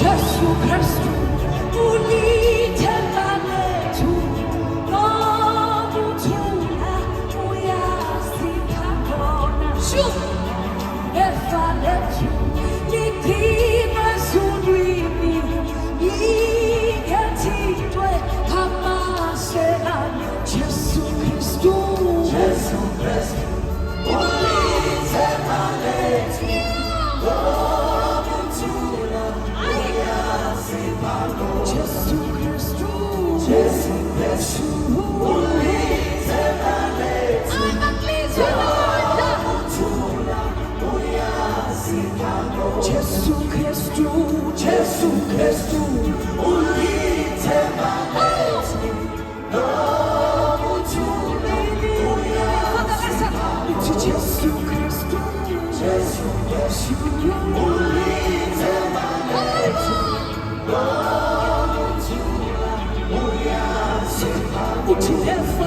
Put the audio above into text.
예수 그리스도 우리 대만의 주 너무 좋아 뭐야 시카고나 슈 If I let you 네 힘을 숨기니 이게 지돼 가마세라 예수 그리스도 우리 대만의 주 너무 좋아 뭐야 시카고 예수 그리스도 우리 대만의 주 예수 그리스도 우리 대만의 주 너무 좋으니 우리야 예수 그리스도 우리 대만의 주 너무 좋아 우리야 예수